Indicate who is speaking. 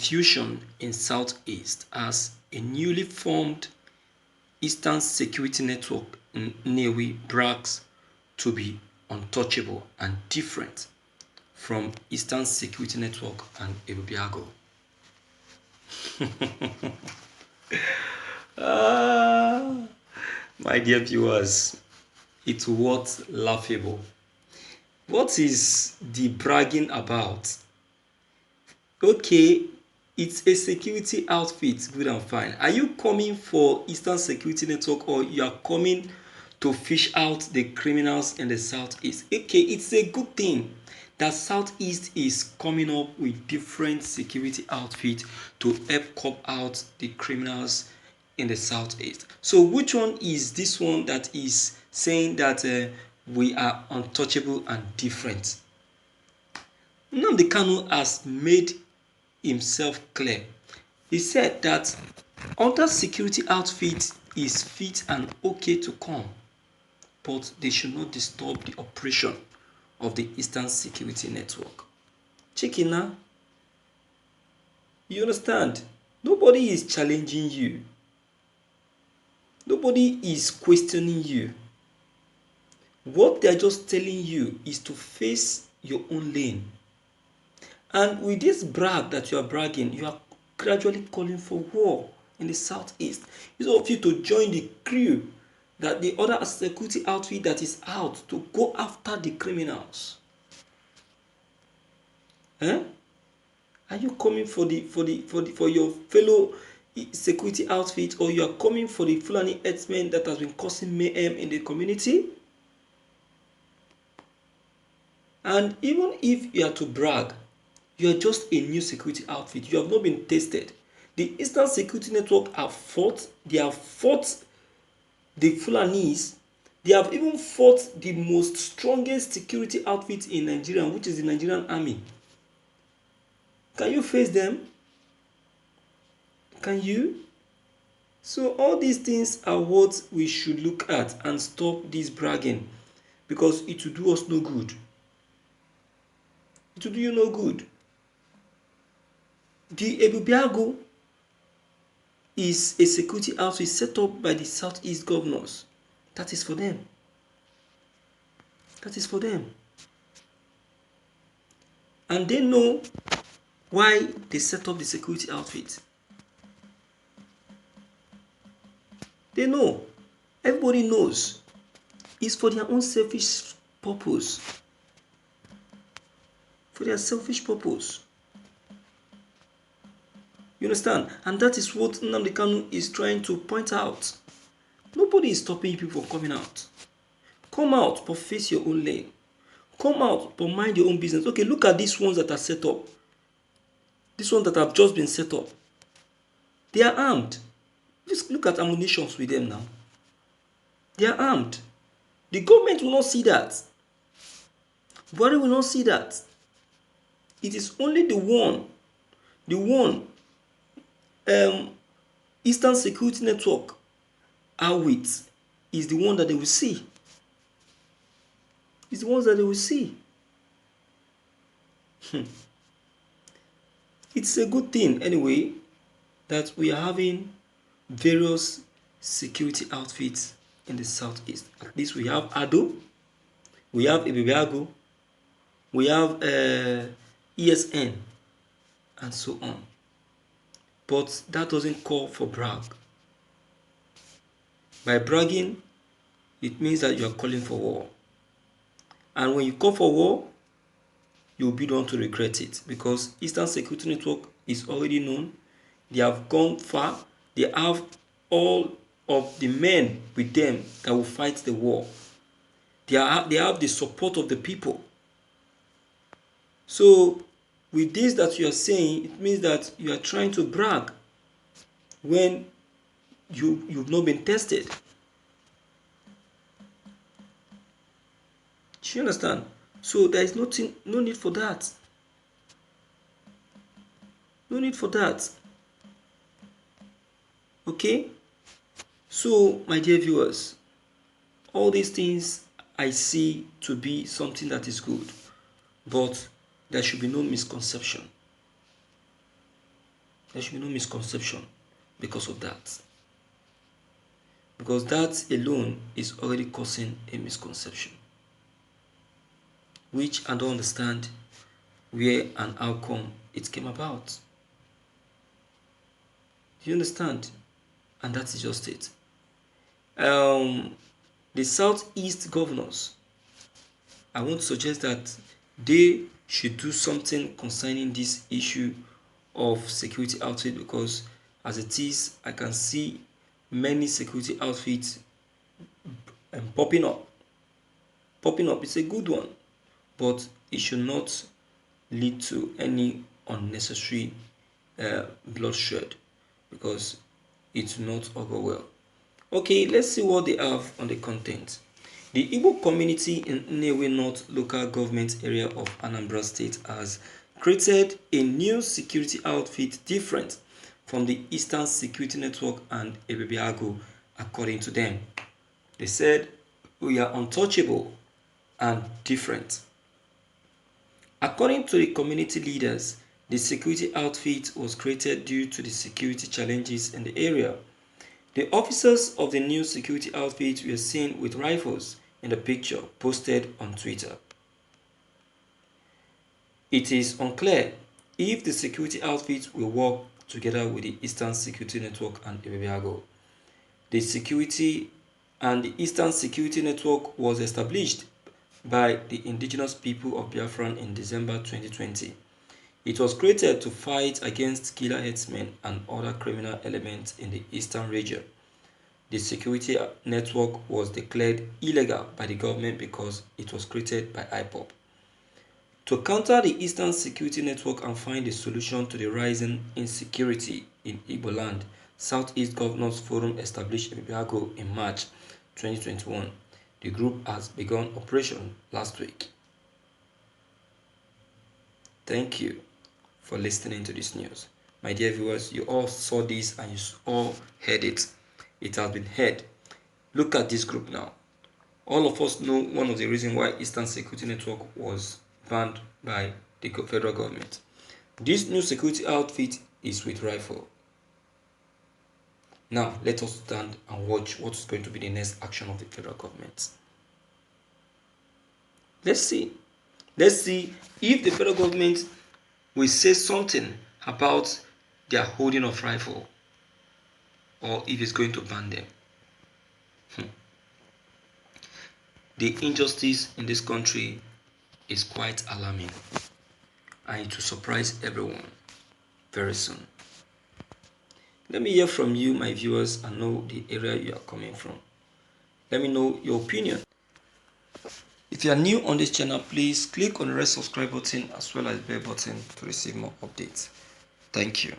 Speaker 1: confusion in Southeast as a newly formed Eastern Security Network Nnewi brags to be untouchable and different from Eastern Security Network and Ebubiago. My dear viewers, it's what laughable. What is the bragging about? Okay, it's a security outfit, good and fine. Are you coming for Eastern Security Network, or you are coming to fish out the criminals in the Southeast? Okay, it's a good thing that Southeast is coming up with different security outfits to help cop out the criminals in the Southeast. So which one is this one that is saying that we are untouchable and different? Nnamdi Kanu has made himself clear. He said that other security outfit is fit and okay to come, but they should not disturb the operation of the Eastern Security Network. Check it now. You understand? Nobody is challenging you. Nobody is questioning you. What they are just telling you is to face your own lane. And with this brag that you are bragging, you are gradually calling for war in the Southeast. It's all of you to join the crew that the other security outfit that is out to go after the criminals. Eh? Are you coming for your fellow security outfit, or you are coming for the Fulani herdsmen that has been causing mayhem in the community? And even if you are to brag, you are just a new security outfit. You have not been tested. The Eastern Security Network have fought the Fulanis. They have even fought the most strongest security outfit in Nigeria, which is the Nigerian Army. Can you face them? Can you? So all these things are what we should look at and stop this bragging, because it will do us no good. It will do you no good. The Ebubiago is a security outfit set up by the Southeast governors. That is for them. That is for them. And they know why they set up the security outfit. They know. Everybody knows. It's for their own selfish purpose. For their selfish purpose. You understand? And that is what Nnamdi Kanu is trying to point out. Nobody is stopping you people from coming out. Come out, but face your own lane. Come out, but mind your own business. Okay, look at these ones that are set up. These ones that have just been set up. They are armed. Just look at ammunitions with them now. They are armed. The government will not see that. Buhari will not see that. It is only the one Eastern Security Network are with is the one that they will see. It's the ones that they will see. It's a good thing anyway that we are having various security outfits in the Southeast. At least we have ADO, we have Ebubiago, we have ESN, and so on. But that doesn't call for brag. By bragging, it means that you are calling for war. And when you call for war, you'll be the one to regret it, because Eastern Security Network is already known. They have gone far. They have all of the men with them that will fight the war. They have the support of the people. So with this that you are saying, it means that you are trying to brag when you've not been tested. Do you understand? So there is no need for that. No need for that. Okay? So, my dear viewers, all these things I see to be something that is good, but there should be no misconception. There should be no misconception because of that. Because that alone is already causing a misconception, which I don't understand where and how come it came about. Do you understand? And that is just it. The Southeast governors, I want to suggest that they should do something concerning this issue of security outfit, because as it is, I can see many security outfits popping up. Popping up is a good one, but it should not lead to any unnecessary bloodshed, because it will not augur well. Okay, let's see what they have on the content. The Igbo community in Nnewi North local government area of Anambra State has created a new security outfit different from the Eastern Security Network and Ebebiago, according to them. They said, "We are untouchable and different." According to the community leaders, the security outfit was created due to the security challenges in the area. The officers of the new security outfit were seen with rifles in the picture posted on Twitter. It is unclear if the security outfit will work together with the Eastern Security Network and Ebebiago. The Eastern Security Network was established by the indigenous people of Biafra in December 2020. It was created to fight against killer herdsmen and other criminal elements in the eastern region. The security network was declared illegal by the government because it was created by IPOB. To counter the Eastern Security Network and find a solution to the rising insecurity in Igbo land, Southeast Governors Forum established Ebebiago in March 2021. The group has begun operation last week. Thank you for listening to this news. My dear viewers, you all saw this and you all heard it. It has been heard. Look at this group now. All of us know one of the reasons why Eastern Security Network was banned by the federal government. This new security outfit is with rifle. Now, let us stand and watch what's going to be the next action of the federal government. Let's see. Let's see if the federal government will say something about their holding of rifle, or if it's going to ban them. The injustice in this country is quite alarming, and it will surprise everyone very soon. Let me hear from you, my viewers, and know the area you are coming from. Let me know your opinion. If you are new on this channel, please click on the red subscribe button as well as the bell button to receive more updates. Thank you.